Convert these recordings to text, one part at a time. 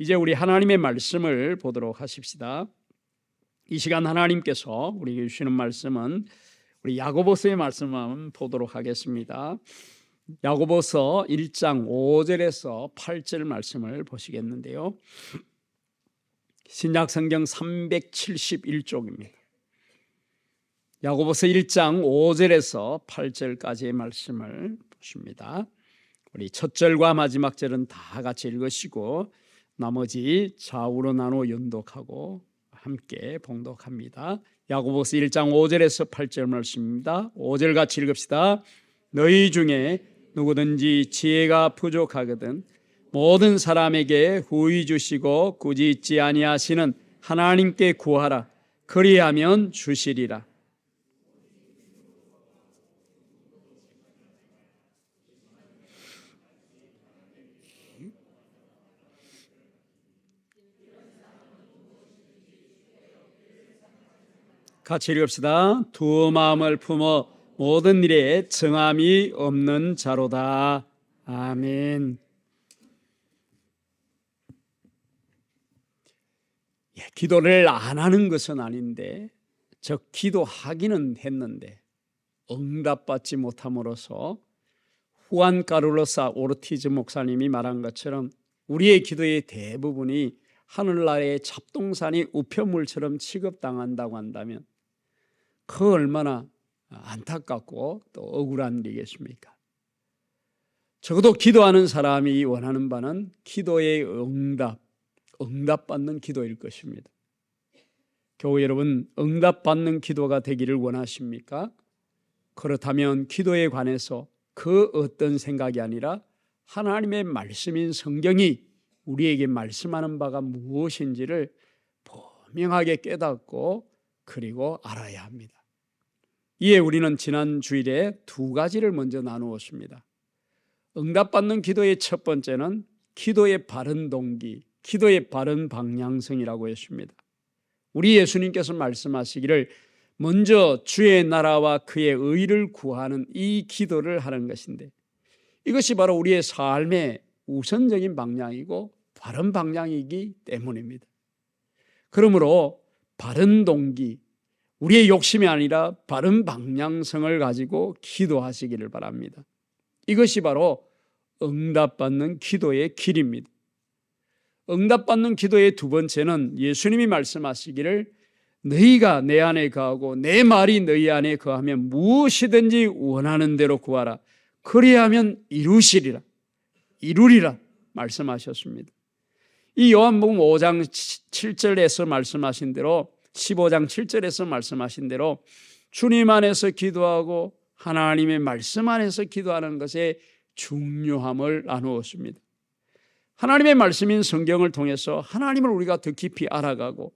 이제 우리 하나님의 말씀을 보도록 하십시다. 이 시간 하나님께서 우리에게 주시는 말씀은 우리 야고보서의 말씀을 보도록 하겠습니다. 야고보서 1장 5절에서 8절 말씀을 보시겠는데요. 신약성경 371쪽입니다. 야고보서 1장 5절에서 8절까지의 말씀을 보십니다. 우리 첫 절과 마지막 절은 다 같이 읽으시고 나머지 좌우로 나누어 연독하고 함께 봉독합니다. 야고보서 1장 5절에서 8절 말씀입니다. 5절 같이 읽읍시다. 너희 중에 누구든지 지혜가 부족하거든 모든 사람에게 후히 주시고 꾸짖지 아니하시는 하나님께 구하라. 그리하면 주시리라. 같이 읽읍시다. 두 마음을 품어 모든 일에 정함이 없는 자로다. 아멘. 기도를 안 하는 것은 아닌데 즉 기도하기는 했는데 응답받지 못함으로써 후안 카를로스 오르티즈 목사님이 말한 것처럼 우리의 기도의 대부분이 하늘나라의 잡동사니 우편물처럼 취급당한다고 한다면 그 얼마나 안타깝고 또 억울한 일이겠습니까? 적어도 기도하는 사람이 원하는 바는 기도의 응답받는 기도일 것입니다. 교회 여러분, 응답받는 기도가 되기를 원하십니까? 그렇다면 기도에 관해서 그 어떤 생각이 아니라 하나님의 말씀인 성경이 우리에게 말씀하는 바가 무엇인지를 분명하게 깨닫고 그리고 알아야 합니다. 이에 우리는 지난 주일에 두 가지를 먼저 나누었습니다. 응답받는 기도의 첫 번째는 기도의 바른 동기, 기도의 바른 방향성이라고 했습니다. 우리 예수님께서 말씀하시기를 먼저 주의 나라와 그의 의를 구하는 이 기도를 하는 것인데 이것이 바로 우리의 삶의 우선적인 방향이고 바른 방향이기 때문입니다. 그러므로 바른 동기, 우리의 욕심이 아니라 바른 방향성을 가지고 기도하시기를 바랍니다. 이것이 바로 응답받는 기도의 길입니다. 응답받는 기도의 두 번째는 예수님이 말씀하시기를 너희가 내 안에 거하고 내 말이 너희 안에 거하면 무엇이든지 원하는 대로 구하라. 그리하면 이루리라 말씀하셨습니다. 이 요한복음 5장 7절에서 말씀하신 대로 15장 7절에서 말씀하신 대로 주님 안에서 기도하고 하나님의 말씀 안에서 기도하는 것의 중요함을 나누었습니다. 하나님의 말씀인 성경을 통해서 하나님을 우리가 더 깊이 알아가고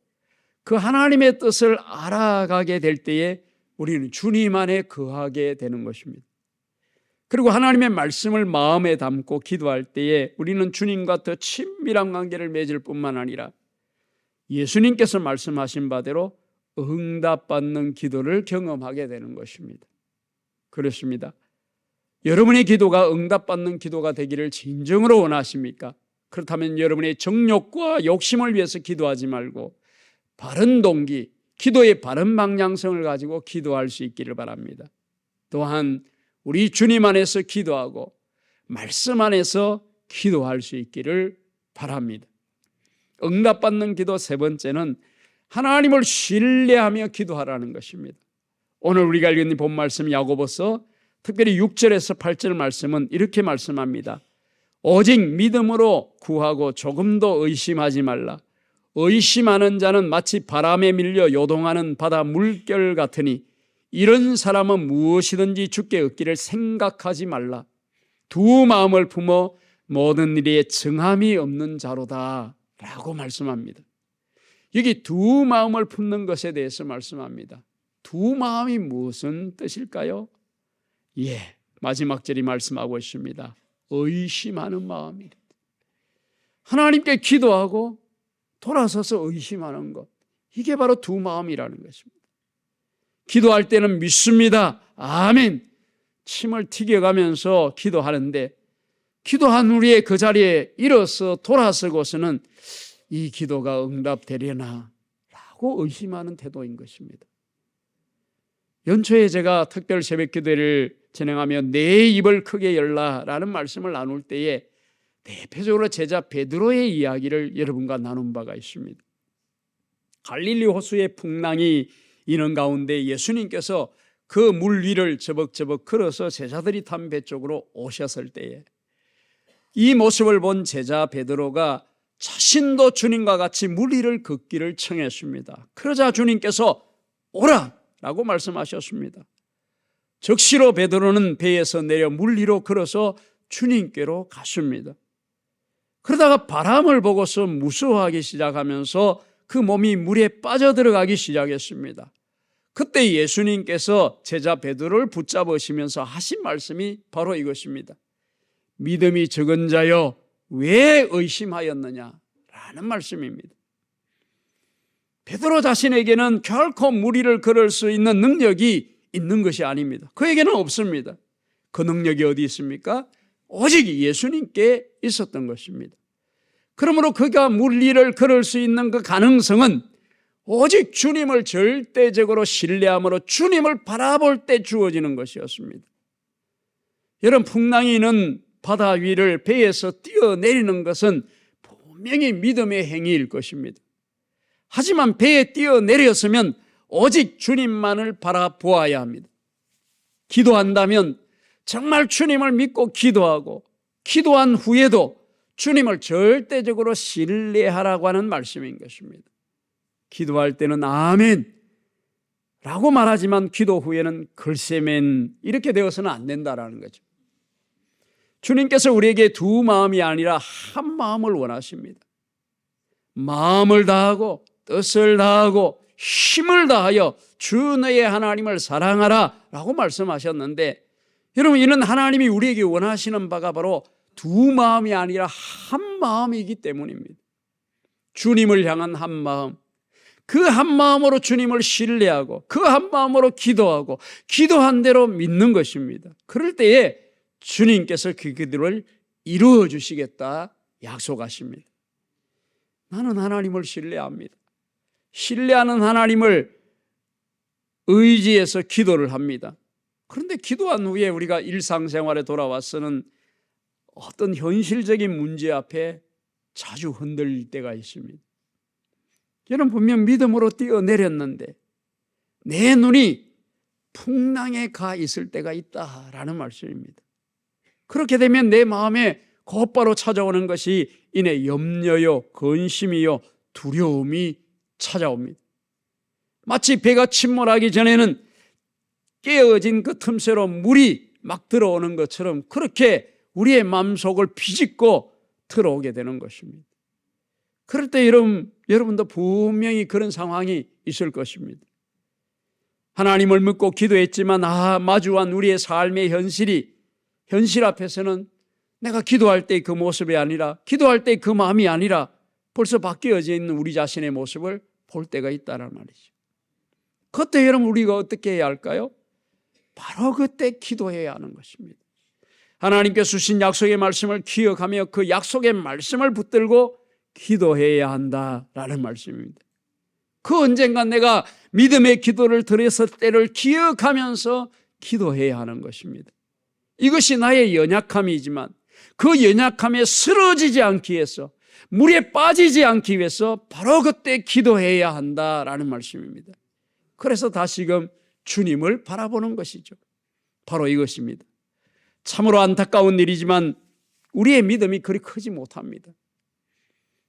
그 하나님의 뜻을 알아가게 될 때에 우리는 주님 안에 거하게 되는 것입니다. 그리고 하나님의 말씀을 마음에 담고 기도할 때에 우리는 주님과 더 친밀한 관계를 맺을 뿐만 아니라 예수님께서 말씀하신 바대로 응답받는 기도를 경험하게 되는 것입니다. 그렇습니다. 여러분의 기도가 응답받는 기도가 되기를 진정으로 원하십니까? 그렇다면 여러분의 정욕과 욕심을 위해서 기도하지 말고 바른 동기, 기도의 바른 방향성을 가지고 기도할 수 있기를 바랍니다. 또한 우리 주님 안에서 기도하고 말씀 안에서 기도할 수 있기를 바랍니다. 응답받는 기도 세 번째는 하나님을 신뢰하며 기도하라는 것입니다. 오늘 우리가 읽은 본 말씀 야고보서 특별히 6절에서 8절 말씀은 이렇게 말씀합니다. 오직 믿음으로 구하고 조금도 의심하지 말라. 의심하는 자는 마치 바람에 밀려 요동하는 바다 물결 같으니 이런 사람은 무엇이든지 주께 얻기를 생각하지 말라. 두 마음을 품어 모든 일에 정함이 없는 자로다 라고 말씀합니다. 여기 두 마음을 품는 것에 대해서 말씀합니다. 두 마음이 무슨 뜻일까요? 마지막 절이 말씀하고 있습니다. 의심하는 마음이다. 하나님께 기도하고 돌아서서 의심하는 것, 이게 바로 두 마음이라는 것입니다. 기도할 때는 믿습니다. 아멘. 침을 튀겨가면서 기도하는데 기도한 후에 그 자리에 일어서 돌아서고서는 이 기도가 응답되려나 라고 의심하는 태도인 것입니다. 연초에 제가 특별 새벽 기도를 진행하며 내 입을 크게 열라라는 말씀을 나눌 때에 대표적으로 제자 베드로의 이야기를 여러분과 나눈 바가 있습니다. 갈릴리 호수의 풍랑이 이는 가운데 예수님께서 그 물 위를 저벅저벅 걸어서 제자들이 탄 배 쪽으로 오셨을 때에 이 모습을 본 제자 베드로가 자신도 주님과 같이 물 위를 걷기를 청했습니다. 그러자 주님께서 오라! 라고 말씀하셨습니다. 즉시로 베드로는 배에서 내려 물 위로 걸어서 주님께로 갔습니다. 그러다가 바람을 보고서 무서워하기 시작하면서 그 몸이 물에 빠져들어가기 시작했습니다. 그때 예수님께서 제자 베드로를 붙잡으시면서 하신 말씀이 바로 이것입니다. 믿음이 적은 자여 왜 의심하였느냐 라는 말씀입니다. 베드로 자신에게는 결코 물 위를 걸을 수 있는 능력이 있는 것이 아닙니다. 그에게는 없습니다. 그 능력이 어디 있습니까? 오직 예수님께 있었던 것입니다. 그러므로 그가 물 위를 걸을 수 있는 그 가능성은 오직 주님을 절대적으로 신뢰함으로 주님을 바라볼 때 주어지는 것이었습니다. 여러분, 풍랑이는 바다 위를 배에서 뛰어내리는 것은 분명히 믿음의 행위일 것입니다. 하지만 배에 뛰어내렸으면 오직 주님만을 바라보아야 합니다. 기도한다면 정말 주님을 믿고 기도하고 기도한 후에도 주님을 절대적으로 신뢰하라고 하는 말씀인 것입니다. 기도할 때는 아멘 라고 말하지만 기도 후에는 글쎄맨 이렇게 되어서는 안 된다라는 거죠. 주님께서 우리에게 두 마음이 아니라 한 마음을 원하십니다. 마음을 다하고 뜻을 다하고 힘을 다하여 주 너의 하나님을 사랑하라 라고 말씀하셨는데, 여러분, 이는 하나님이 우리에게 원하시는 바가 바로 두 마음이 아니라 한 마음이기 때문입니다. 주님을 향한 한 마음, 그 한 마음으로 주님을 신뢰하고 그 한 마음으로 기도하고 기도한 대로 믿는 것입니다. 그럴 때에 주님께서 그 기도를 이루어 주시겠다 약속하십니다. 나는 하나님을 신뢰합니다. 신뢰하는 하나님을 의지해서 기도를 합니다. 그런데 기도한 후에 우리가 일상생활에 돌아와서는 어떤 현실적인 문제 앞에 자주 흔들릴 때가 있습니다. 저는 분명 믿음으로 뛰어내렸는데 내 눈이 풍랑에 가 있을 때가 있다라는 말씀입니다. 그렇게 되면 내 마음에 곧바로 찾아오는 것이 이내 염려요, 근심이요, 두려움이 찾아옵니다. 마치 배가 침몰하기 전에는 깨어진 그 틈새로 물이 막 들어오는 것처럼 그렇게 우리의 마음속을 비집고 들어오게 되는 것입니다. 그럴 때 여러분도 분명히 그런 상황이 있을 것입니다. 하나님을 믿고 기도했지만 마주한 우리의 삶의 현실 앞에서는 내가 기도할 때 그 모습이 아니라, 기도할 때 그 마음이 아니라 벌써 바뀌어져 있는 우리 자신의 모습을 볼 때가 있다는 말이죠. 그때 여러분 우리가 어떻게 해야 할까요? 바로 그때 기도해야 하는 것입니다. 하나님께 주신 약속의 말씀을 기억하며 그 약속의 말씀을 붙들고 기도해야 한다라는 말씀입니다. 그 언젠가 내가 믿음의 기도를 드렸을 때를 기억하면서 기도해야 하는 것입니다. 이것이 나의 연약함이지만 그 연약함에 쓰러지지 않기 위해서, 물에 빠지지 않기 위해서 바로 그때 기도해야 한다라는 말씀입니다. 그래서 다시금 주님을 바라보는 것이죠. 바로 이것입니다. 참으로 안타까운 일이지만 우리의 믿음이 그리 크지 못합니다.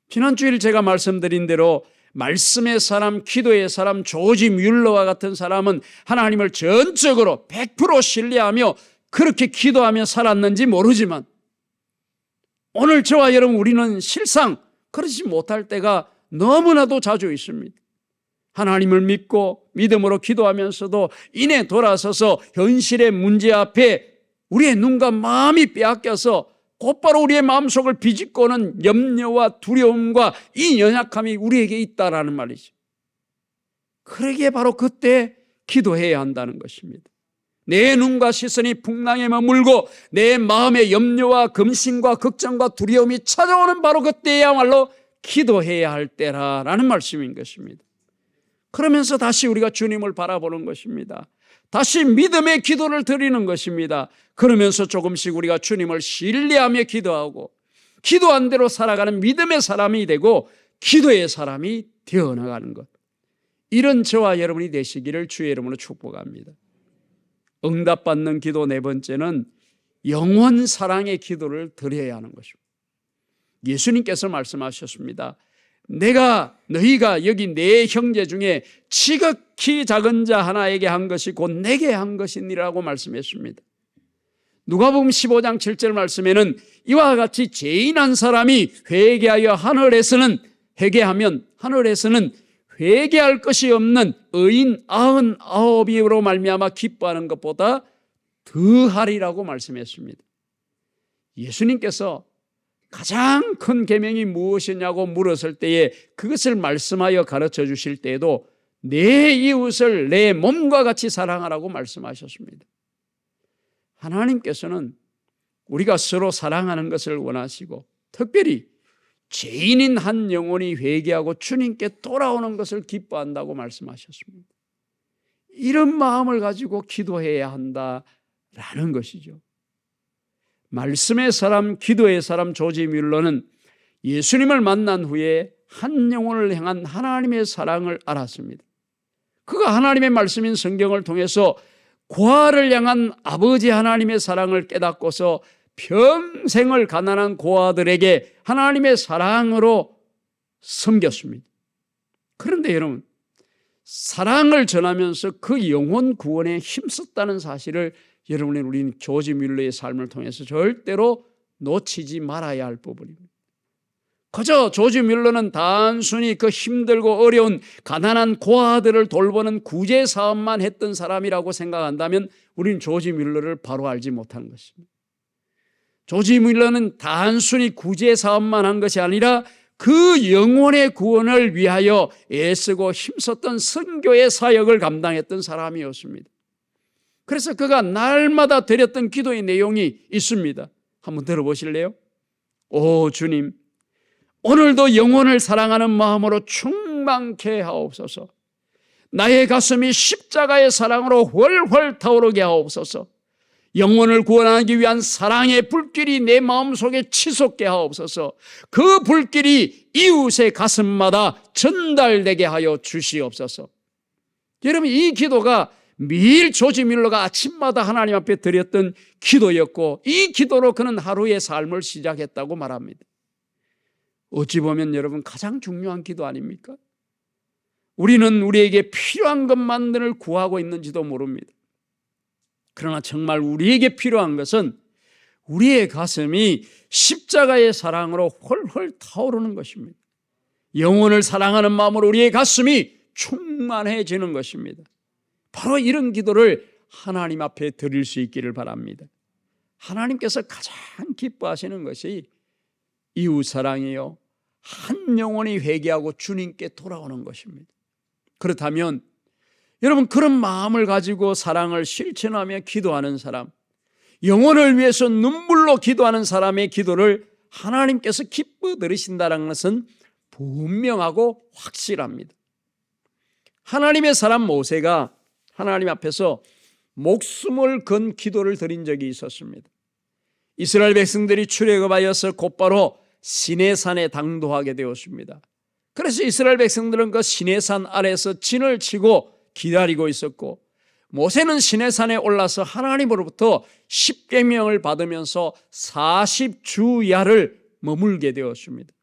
지난주일 제가 말씀드린 대로 말씀의 사람, 기도의 사람, 조지 뮬러와 같은 사람은 하나님을 전적으로 100% 신뢰하며 그렇게 기도하며 살았는지 모르지만 오늘 저와 여러분 우리는 실상 그렇지 못할 때가 너무나도 자주 있습니다. 하나님을 믿고 믿음으로 기도하면서도 이내 돌아서서 현실의 문제 앞에 우리의 눈과 마음이 빼앗겨서 곧바로 우리의 마음속을 비집고는 염려와 두려움과 이 연약함이 우리에게 있다라는 말이죠. 그러기에 바로 그때 기도해야 한다는 것입니다. 내 눈과 시선이 풍랑에 머물고 내 마음의 염려와 금심과 걱정과 두려움이 찾아오는 바로 그때야말로 기도해야 할 때라라는 말씀인 것입니다. 그러면서 다시 우리가 주님을 바라보는 것입니다. 다시 믿음의 기도를 드리는 것입니다. 그러면서 조금씩 우리가 주님을 신뢰하며 기도하고 기도한 대로 살아가는 믿음의 사람이 되고 기도의 사람이 되어나가는 것, 이런 저와 여러분이 되시기를 주의 이름으로 축복합니다. 응답받는 기도 네 번째는 영원 사랑의 기도를 드려야 하는 것입니다. 예수님께서 말씀하셨습니다. 너희가 여기 내 형제 중에 지극히 작은 자 하나에게 한 것이 곧 내게 한 것이니라고 말씀했습니다. 누가복음 15장 7절 말씀에는 이와 같이 죄인 한 사람이 회개하면 하늘에서는 회개할 것이 없는 의인 99이로 말미암아 기뻐하는 것보다 더하리라고 말씀했습니다. 예수님께서 가장 큰 계명이 무엇이냐고 물었을 때에 그것을 말씀하여 가르쳐 주실 때에도 내 이웃을 내 몸과 같이 사랑하라고 말씀하셨습니다. 하나님께서는 우리가 서로 사랑하는 것을 원하시고 특별히 죄인인 한 영혼이 회개하고 주님께 돌아오는 것을 기뻐한다고 말씀하셨습니다. 이런 마음을 가지고 기도해야 한다라는 것이죠. 말씀의 사람, 기도의 사람 조지 뮬러는 예수님을 만난 후에 한 영혼을 향한 하나님의 사랑을 알았습니다. 그가 하나님의 말씀인 성경을 통해서 고아를 향한 아버지 하나님의 사랑을 깨닫고서 평생을 가난한 고아들에게 하나님의 사랑으로 섬겼습니다. 그런데 여러분, 사랑을 전하면서 그 영혼 구원에 힘썼다는 사실을 우리는 조지 뮬러의 삶을 통해서 절대로 놓치지 말아야 할 부분입니다. 그저 조지 뮬러는 단순히 그 힘들고 어려운 가난한 고아들을 돌보는 구제 사업만 했던 사람이라고 생각한다면 우리는 조지 뮬러를 바로 알지 못하는 것입니다. 조지 뮬러는 단순히 구제 사업만 한 것이 아니라 그 영혼의 구원을 위하여 애쓰고 힘썼던 선교의 사역을 감당했던 사람이었습니다. 그래서 그가 날마다 드렸던 기도의 내용이 있습니다. 한번 들어보실래요? 오 주님, 오늘도 영혼을 사랑하는 마음으로 충만케 하옵소서. 나의 가슴이 십자가의 사랑으로 훨훨 타오르게 하옵소서. 영혼을 구원하기 위한 사랑의 불길이 내 마음속에 치솟게 하옵소서. 그 불길이 이웃의 가슴마다 전달되게 하여 주시옵소서. 여러분, 이 기도가 매일 조지 뮬러가 아침마다 하나님 앞에 드렸던 기도였고 이 기도로 그는 하루의 삶을 시작했다고 말합니다. 어찌 보면 여러분 가장 중요한 기도 아닙니까? 우리는 우리에게 필요한 것만을 구하고 있는지도 모릅니다. 그러나 정말 우리에게 필요한 것은 우리의 가슴이 십자가의 사랑으로 헐헐 타오르는 것입니다. 영혼을 사랑하는 마음으로 우리의 가슴이 충만해지는 것입니다. 바로 이런 기도를 하나님 앞에 드릴 수 있기를 바랍니다. 하나님께서 가장 기뻐하시는 것이 이웃사랑이요, 한 영혼이 회개하고 주님께 돌아오는 것입니다. 그렇다면 여러분, 그런 마음을 가지고 사랑을 실천하며 기도하는 사람, 영혼을 위해서 눈물로 기도하는 사람의 기도를 하나님께서 기뻐 들으신다는 것은 분명하고 확실합니다. 하나님의 사람 모세가 하나님 앞에서 목숨을 건 기도를 드린 적이 있었습니다. 이스라엘 백성들이 출애굽하여서 곧바로 시내산에 당도하게 되었습니다. 그래서 이스라엘 백성들은 그 시내산 아래에서 진을 치고 기다리고 있었고, 모세는 시내산에 올라서 하나님으로부터 십계명을 받으면서 40주야를 머물게 되었습니다.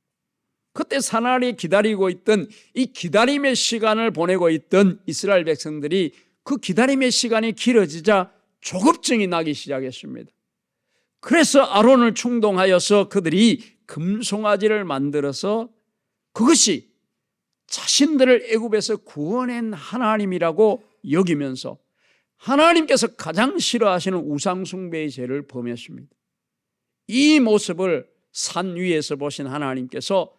그때 산 아래 기다리고 있던 이 기다림의 시간을 보내고 있던 이스라엘 백성들이 그 기다림의 시간이 길어지자 조급증이 나기 시작했습니다. 그래서 아론을 충동하여서 그들이 금송아지를 만들어서 그것이 자신들을 애굽에서 구원한 하나님이라고 여기면서 하나님께서 가장 싫어하시는 우상숭배의 죄를 범했습니다. 이 모습을 산 위에서 보신 하나님께서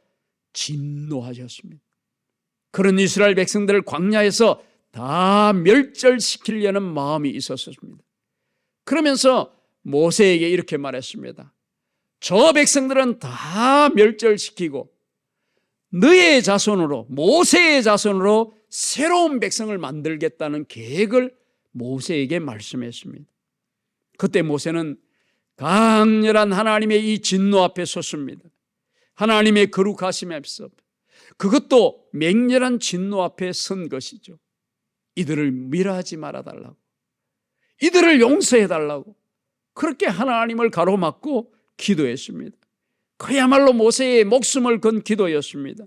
진노하셨습니다. 그런 이스라엘 백성들을 광야에서 다 멸절시키려는 마음이 있었습니다. 그러면서 모세에게 이렇게 말했습니다. 저 백성들은 다 멸절시키고 너의 자손으로, 모세의 자손으로 새로운 백성을 만들겠다는 계획을 모세에게 말씀했습니다. 그때 모세는 강렬한 하나님의 이 진노 앞에 섰습니다. 하나님의 거룩하심 앞에서, 그것도 맹렬한 진노 앞에 선 것이죠. 이들을 멸하지 말아달라고, 이들을 용서해달라고 그렇게 하나님을 가로막고 기도했습니다. 그야말로 모세의 목숨을 건 기도였습니다.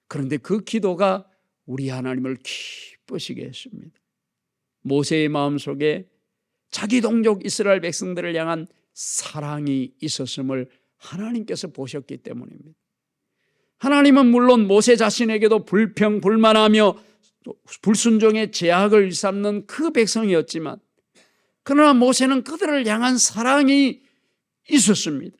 그런데 그 기도가 우리 하나님을 기쁘시게 했습니다. 모세의 마음속에 자기 동족 이스라엘 백성들을 향한 사랑이 있었음을 하나님께서 보셨기 때문입니다. 하나님은 물론 모세 자신에게도 불평, 불만하며 불순종의 제약을 일삼는 그 백성이었지만, 그러나 모세는 그들을 향한 사랑이 있었습니다.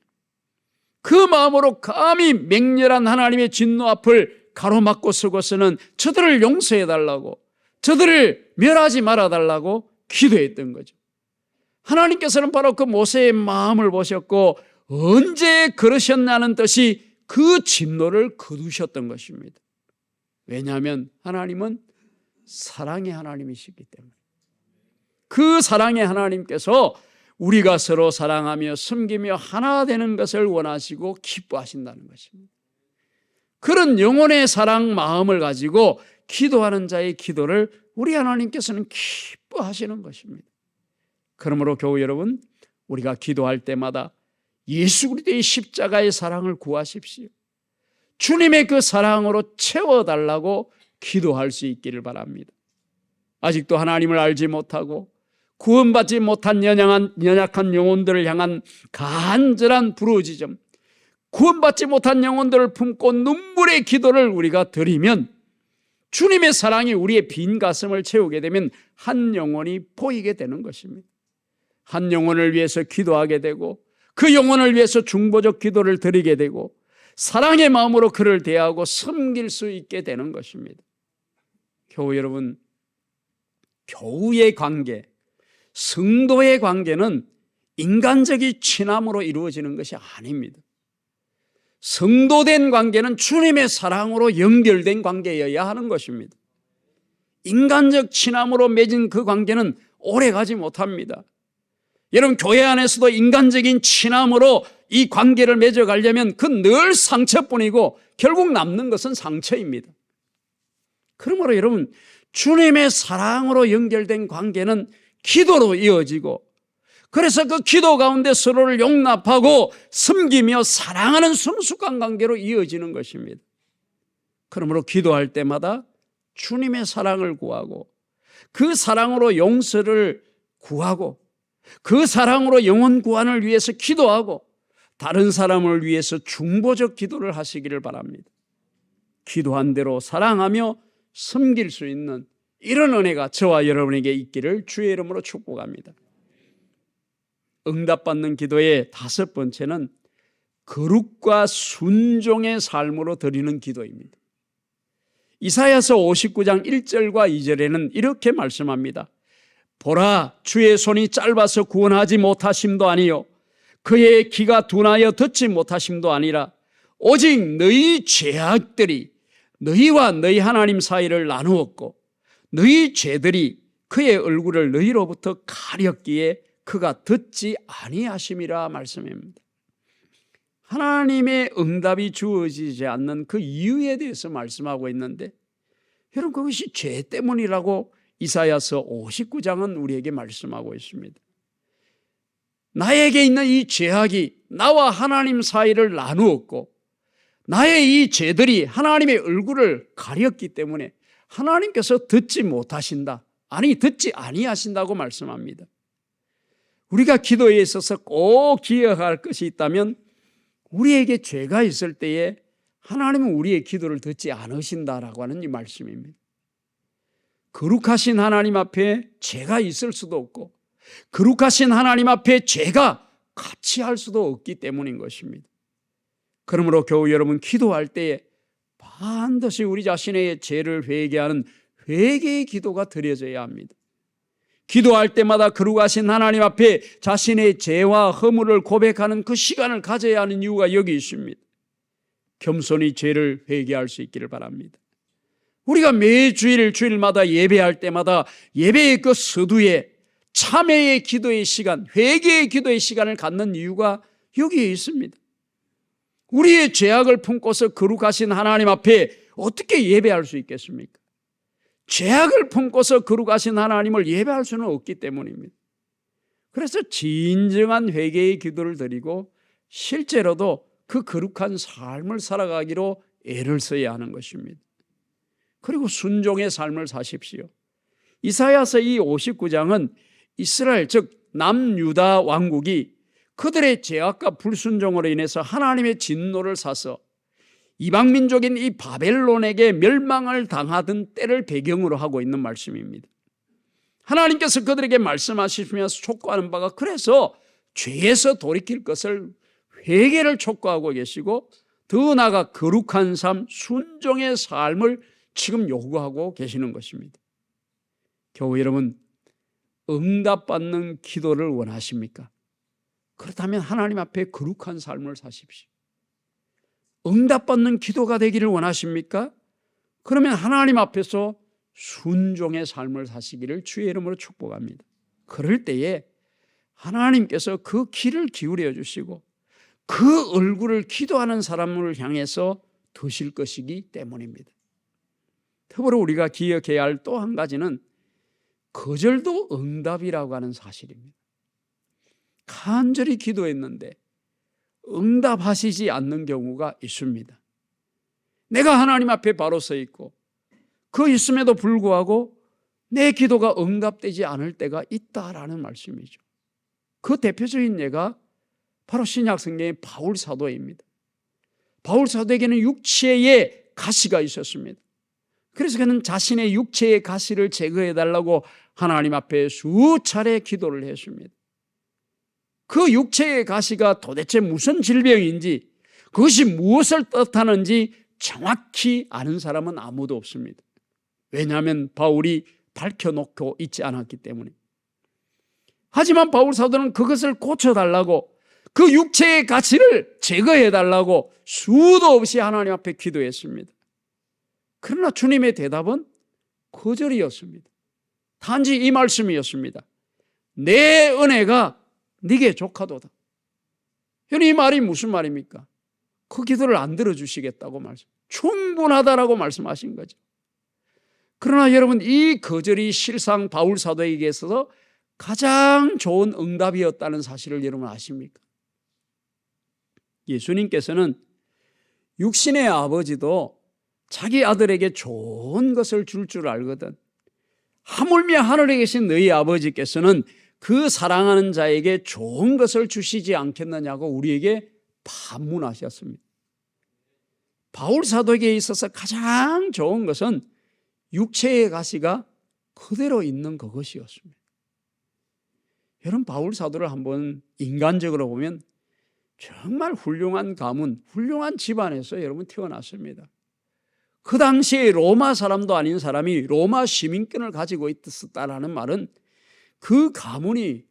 그 마음으로 감히 맹렬한 하나님의 진노 앞을 가로막고 서고서는 저들을 용서해달라고, 저들을 멸하지 말아달라고 기도했던 거죠. 하나님께서는 바로 그 모세의 마음을 보셨고 언제 그러셨냐는 듯이 그 진노를 거두셨던 것입니다. 왜냐하면 하나님은 사랑의 하나님이시기 때문에, 그 사랑의 하나님께서 우리가 서로 사랑하며 섬기며 하나 되는 것을 원하시고 기뻐하신다는 것입니다. 그런 영혼의 사랑 마음을 가지고 기도하는 자의 기도를 우리 하나님께서는 기뻐하시는 것입니다. 그러므로 교우 여러분, 우리가 기도할 때마다 예수 그리스도의 십자가의 사랑을 구하십시오. 주님의 그 사랑으로 채워달라고 기도할 수 있기를 바랍니다. 아직도 하나님을 알지 못하고 구원받지 못한 연약한 영혼들을 향한 간절한 부르짖음, 구원받지 못한 영혼들을 품고 눈물의 기도를 우리가 드리면, 주님의 사랑이 우리의 빈 가슴을 채우게 되면 한 영혼이 보이게 되는 것입니다. 한 영혼을 위해서 기도하게 되고, 그 영혼을 위해서 중보적 기도를 드리게 되고, 사랑의 마음으로 그를 대하고 섬길 수 있게 되는 것입니다. 교우 여러분, 교우의 관계, 성도의 관계는 인간적인 친함으로 이루어지는 것이 아닙니다. 성도된 관계는 주님의 사랑으로 연결된 관계여야 하는 것입니다. 인간적 친함으로 맺은 그 관계는 오래가지 못합니다. 여러분, 교회 안에서도 인간적인 친함으로 이 관계를 맺어가려면 그 늘 상처뿐이고 결국 남는 것은 상처입니다. 그러므로 여러분, 주님의 사랑으로 연결된 관계는 기도로 이어지고, 그래서 그 기도 가운데 서로를 용납하고 섬기며 사랑하는 순수한 관계로 이어지는 것입니다. 그러므로 기도할 때마다 주님의 사랑을 구하고, 그 사랑으로 용서를 구하고, 그 사랑으로 영혼 구원을 위해서 기도하고, 다른 사람을 위해서 중보적 기도를 하시기를 바랍니다. 기도한 대로 사랑하며 섬길 수 있는 이런 은혜가 저와 여러분에게 있기를 주의 이름으로 축복합니다. 응답받는 기도의 다섯 번째는 거룩과 순종의 삶으로 드리는 기도입니다. 이사야서 59장 1절과 2절에는 이렇게 말씀합니다. 보라, 주의 손이 짧아서 구원하지 못하심도 아니요 그의 귀가 둔하여 듣지 못하심도 아니라 오직 너희 죄악들이 너희와 너희 하나님 사이를 나누었고 너희 죄들이 그의 얼굴을 너희로부터 가렸기에 그가 듣지 아니하심이라 말씀입니다. 하나님의 응답이 주어지지 않는 그 이유에 대해서 말씀하고 있는데, 여러분, 그것이 죄 때문이라고 이사야서 59장은 우리에게 말씀하고 있습니다. 나에게 있는 이 죄악이 나와 하나님 사이를 나누었고 나의 이 죄들이 하나님의 얼굴을 가렸기 때문에 하나님께서 듣지 못하신다, 아니 듣지 아니하신다고 말씀합니다. 우리가 기도에 있어서 꼭 기억할 것이 있다면, 우리에게 죄가 있을 때에 하나님은 우리의 기도를 듣지 않으신다라고 하는 이 말씀입니다. 거룩하신 하나님 앞에 죄가 있을 수도 없고, 거룩하신 하나님 앞에 죄가 같이 할 수도 없기 때문인 것입니다. 그러므로 교우 여러분, 기도할 때에 반드시 우리 자신의 죄를 회개하는 회개의 기도가 드려져야 합니다. 기도할 때마다 거룩하신 하나님 앞에 자신의 죄와 허물을 고백하는 그 시간을 가져야 하는 이유가 여기 있습니다. 겸손히 죄를 회개할 수 있기를 바랍니다. 우리가 매 주일마다 예배할 때마다 예배의 그 서두에 참회의 기도의 시간, 회개의 기도의 시간을 갖는 이유가 여기에 있습니다. 우리의 죄악을 품고서 거룩하신 하나님 앞에 어떻게 예배할 수 있겠습니까? 죄악을 품고서 거룩하신 하나님을 예배할 수는 없기 때문입니다. 그래서 진정한 회개의 기도를 드리고 실제로도 그 거룩한 삶을 살아가기로 애를 써야 하는 것입니다. 그리고 순종의 삶을 사십시오. 이사야서 이 59장은 이스라엘 즉 남유다 왕국이 그들의 죄악과 불순종으로 인해서 하나님의 진노를 사서 이방 민족인 이 바벨론에게 멸망을 당하던 때를 배경으로 하고 있는 말씀입니다. 하나님께서 그들에게 말씀하시면서 촉구하는 바가 그래서 죄에서 돌이킬 것을 회개를 촉구하고 계시고 더 나아가 거룩한 삶, 순종의 삶을 지금 요구하고 계시는 것입니다. 교회 여러분, 응답받는 기도를 원하십니까? 그렇다면 하나님 앞에 거룩한 삶을 사십시오. 응답받는 기도가 되기를 원하십니까? 그러면 하나님 앞에서 순종의 삶을 사시기를 주의 이름으로 축복합니다. 그럴 때에 하나님께서 그 귀를 기울여 주시고 그 얼굴을 기도하는 사람을 향해서 드실 것이기 때문입니다. 더불어 우리가 기억해야 할 또 한 가지는 거절도 응답이라고 하는 사실입니다. 간절히 기도했는데 응답하시지 않는 경우가 있습니다. 내가 하나님 앞에 바로 서 있고 그 있음에도 불구하고 내 기도가 응답되지 않을 때가 있다라는 말씀이죠. 그 대표적인 예가 바로 신약 성경의 바울 사도입니다. 바울 사도에게는 육체의 가시가 있었습니다. 그래서 그는 자신의 육체의 가시를 제거해달라고 하나님 앞에 수차례 기도를 했습니다. 그 육체의 가시가 도대체 무슨 질병인지 그것이 무엇을 뜻하는지 정확히 아는 사람은 아무도 없습니다. 왜냐하면 바울이 밝혀놓고 있지 않았기 때문에. 하지만 바울 사도는 그것을 고쳐달라고 그 육체의 가시를 제거해달라고 수도 없이 하나님 앞에 기도했습니다. 그러나 주님의 대답은 거절이었습니다. 단지 이 말씀이었습니다. 내 은혜가 네게 족하도다. 이 말이 무슨 말입니까? 그 기도를 안 들어주시겠다고 충분하다라고 말씀하신 거죠. 그러나 여러분, 이 거절이 실상 바울 사도에게 있어서 가장 좋은 응답이었다는 사실을 여러분 아십니까? 예수님께서는 육신의 아버지도 자기 아들에게 좋은 것을 줄 알거든. 하물며 하늘에 계신 너희 아버지께서는 그 사랑하는 자에게 좋은 것을 주시지 않겠느냐고 우리에게 반문하셨습니다. 바울 사도에게 있어서 가장 좋은 것은 육체의 가시가 그대로 있는 그것이었습니다. 여러분, 바울 사도를 한번 인간적으로 보면 정말 훌륭한 가문, 훌륭한 집안에서 여러분 태어났습니다. 그 당시에 로마 사람도 아닌 사람이 로마 시민권을 가지고 있었다라는 말은 그 가문이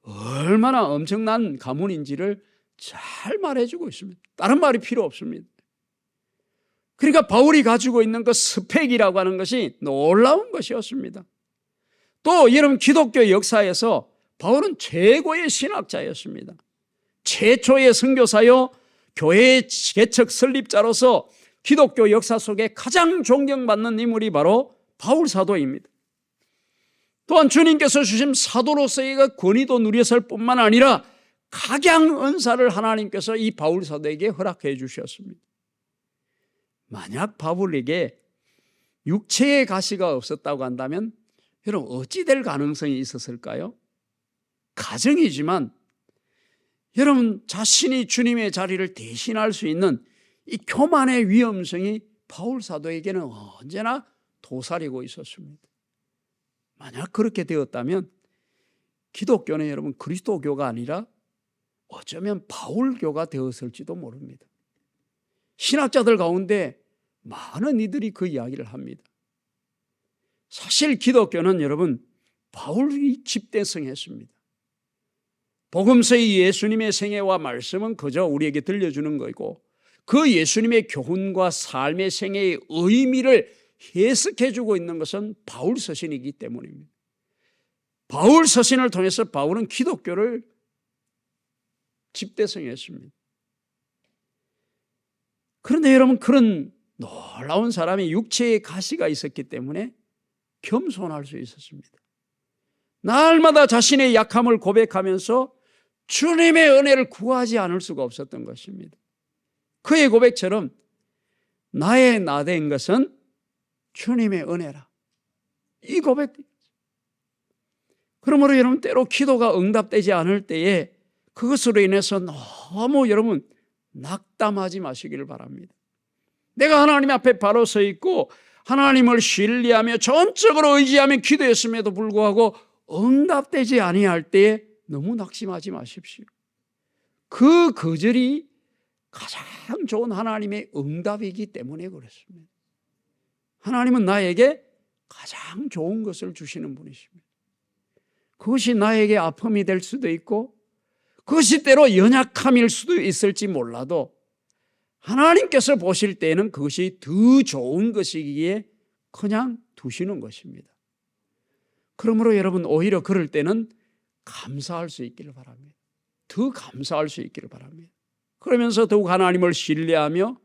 얼마나 엄청난 가문인지를 잘 말해주고 있습니다. 다른 말이 필요 없습니다. 그러니까 바울이 가지고 있는 그 스펙이라고 하는 것이 놀라운 것이었습니다. 또 여러분, 기독교 역사에서 바울은 최고의 신학자였습니다. 최초의 선교사요, 교회의 개척 설립자로서 기독교 역사 속에 가장 존경받는 인물이 바로 바울 사도입니다. 또한 주님께서 주신 사도로서의 권위도 누렸을 뿐만 아니라 각양 은사를 하나님께서 이 바울 사도에게 허락해 주셨습니다. 만약 바울에게 육체의 가시가 없었다고 한다면 여러분, 어찌 될 가능성이 있었을까요? 가정이지만 여러분, 자신이 주님의 자리를 대신할 수 있는 이 교만의 위험성이 바울 사도에게는 언제나 도사리고 있었습니다. 만약 그렇게 되었다면 기독교는 여러분 그리스도교가 아니라 어쩌면 바울교가 되었을지도 모릅니다. 신학자들 가운데 많은 이들이 그 이야기를 합니다. 사실 기독교는 여러분 바울이 집대성했습니다. 복음서의 예수님의 생애와 말씀은 그저 우리에게 들려주는 거고 그 예수님의 교훈과 삶의 생애의 의미를 해석해주고 있는 것은 바울 서신이기 때문입니다. 바울 서신을 통해서 바울은 기독교를 집대성했습니다. 그런데 여러분, 그런 놀라운 사람이 육체의 가시가 있었기 때문에 겸손할 수 있었습니다. 날마다 자신의 약함을 고백하면서 주님의 은혜를 구하지 않을 수가 없었던 것입니다. 그의 고백처럼 나의 나된 것은 주님의 은혜라. 이 고백. 그러므로 여러분, 때로 기도가 응답되지 않을 때에 그것으로 인해서 너무 여러분 낙담하지 마시기를 바랍니다. 내가 하나님 앞에 바로 서 있고 하나님을 신뢰하며 전적으로 의지하며 기도했음에도 불구하고 응답되지 아니할 때에 너무 낙심하지 마십시오. 그 거절이 가장 좋은 하나님의 응답이기 때문에 그렇습니다. 하나님은 나에게 가장 좋은 것을 주시는 분이십니다. 그것이 나에게 아픔이 될 수도 있고 그것이 때로 연약함일 수도 있을지 몰라도 하나님께서 보실 때에는 그것이 더 좋은 것이기에 그냥 두시는 것입니다. 그러므로 여러분, 오히려 그럴 때는 감사할 수 있기를 바랍니다. 더 감사할 수 있기를 바랍니다. 그러면서 더욱 하나님을 신뢰하며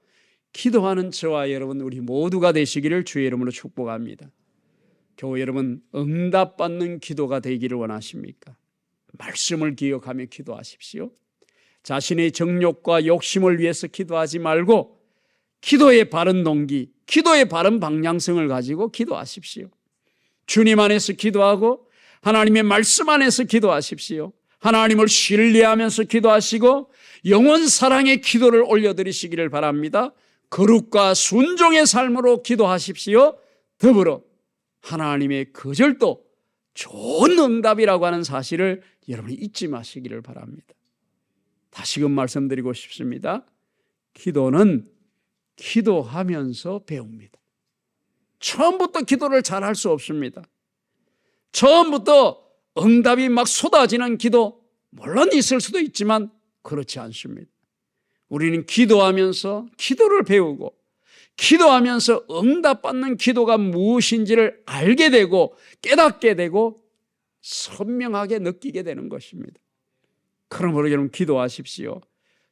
기도하는 저와 여러분, 우리 모두가 되시기를 주의 이름으로 축복합니다. 교회 여러분, 응답받는 기도가 되기를 원하십니까? 말씀을 기억하며 기도하십시오. 자신의 정욕과 욕심을 위해서 기도하지 말고 기도의 바른 동기, 기도의 바른 방향성을 가지고 기도하십시오. 주님 안에서 기도하고 하나님의 말씀 안에서 기도하십시오. 하나님을 신뢰하면서 기도하시고 영원 사랑의 기도를 올려드리시기를 바랍니다. 거룩과 순종의 삶으로 기도하십시오. 더불어 하나님의 거절도 좋은 응답이라고 하는 사실을 여러분이 잊지 마시기를 바랍니다. 다시금 말씀드리고 싶습니다. 기도는 기도하면서 배웁니다. 처음부터 기도를 잘할 수 없습니다. 처음부터 응답이 막 쏟아지는 기도 물론 있을 수도 있지만 그렇지 않습니다. 우리는 기도하면서 기도를 배우고 기도하면서 응답받는 기도가 무엇인지를 알게 되고 깨닫게 되고 선명하게 느끼게 되는 것입니다. 그러므로 여러분, 기도하십시오.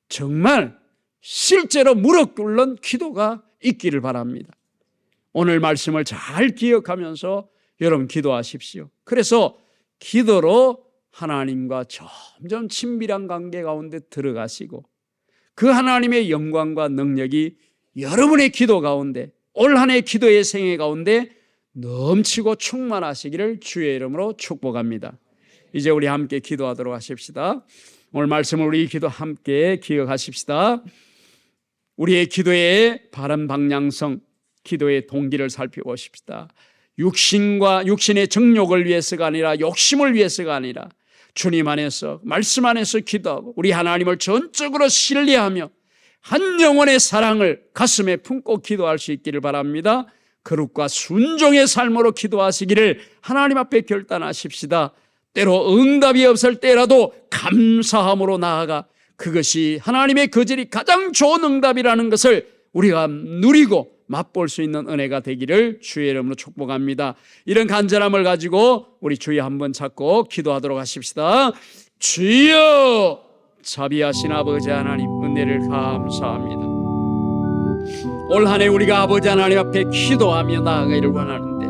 정말 실제로 무릎 꿇는 기도가 있기를 바랍니다. 오늘 말씀을 잘 기억하면서 여러분 기도하십시오. 그래서 기도로 하나님과 점점 친밀한 관계 가운데 들어가시고 그 하나님의 영광과 능력이 여러분의 기도 가운데, 올 한 해 기도의 생애 가운데 넘치고 충만하시기를 주의 이름으로 축복합니다. 이제 우리 함께 기도하도록 하십시다. 오늘 말씀을 우리 기도 함께 기억하십시다. 우리의 기도의 바른 방향성, 기도의 동기를 살펴보십시다. 육신의 정욕을 위해서가 아니라 욕심을 위해서가 아니라 주님 안에서 말씀 안에서 기도하고 우리 하나님을 전적으로 신뢰하며 한 영혼의 사랑을 가슴에 품고 기도할 수 있기를 바랍니다. 거룩과 순종의 삶으로 기도하시기를 하나님 앞에 결단하십시다. 때로 응답이 없을 때라도 감사함으로 나아가 그것이 하나님의 거절이 가장 좋은 응답이라는 것을 우리가 누리고 맛볼 수 있는 은혜가 되기를 주의 이름으로 축복합니다. 이런 간절함을 가지고 우리 주여 한번 찾고 기도하도록 하십시다. 주여, 자비하신 아버지 하나님, 은혜를 감사합니다. 올 한 해 우리가 아버지 하나님 앞에 기도하며 나아가기를 원하는데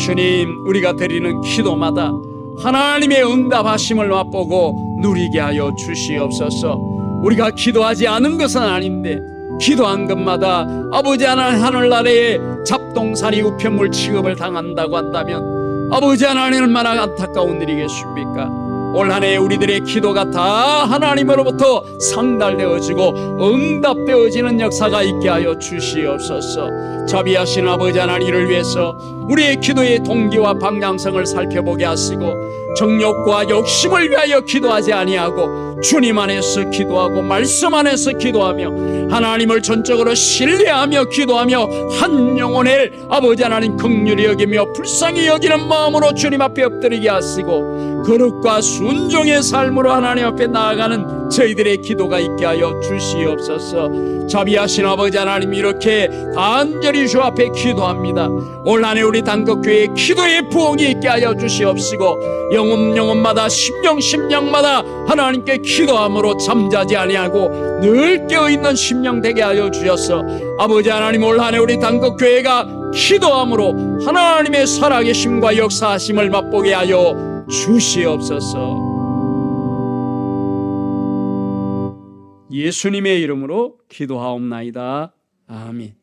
주님, 우리가 드리는 기도마다 하나님의 응답하심을 맛보고 누리게 하여 주시옵소서. 우리가 기도하지 않은 것은 아닌데 기도한 것마다 아버지 하나님 하늘나라에 잡동사니 우편물 취급을 당한다고 한다면 아버지 하나님 얼마나 안타까운 일이겠습니까? 올 한 해 우리들의 기도가 다 하나님으로부터 상달되어지고 응답되어지는 역사가 있게 하여 주시옵소서. 자비하신 아버지 하나님, 이를 위해서 우리의 기도의 동기와 방향성을 살펴보게 하시고 정욕과 욕심을 위하여 기도하지 아니하고 주님 안에서 기도하고 말씀 안에서 기도하며 하나님을 전적으로 신뢰하며 기도하며 한 영혼을 아버지 하나님 긍휼히 여기며 불쌍히 여기는 마음으로 주님 앞에 엎드리게 하시고 거룩과 순종의 삶으로 하나님 앞에 나아가는 저희들의 기도가 있게 하여 주시옵소서. 자비하신 아버지 하나님, 이렇게 간절히 주 앞에 기도합니다. 올 한 해 우리 단독교회에 기도의 부흥이 있게 하여 주시옵시고 영혼마다 심령마다 하나님께 기도함으로 잠자지 아니하고 늘 깨어있는 심령 되게 하여 주셔서 아버지 하나님, 올 한 해 우리 단독교회가 기도함으로 하나님의 살아계심과 역사하심을 맛보게 하여 주시옵소서. 예수님의 이름으로 기도하옵나이다. 아멘.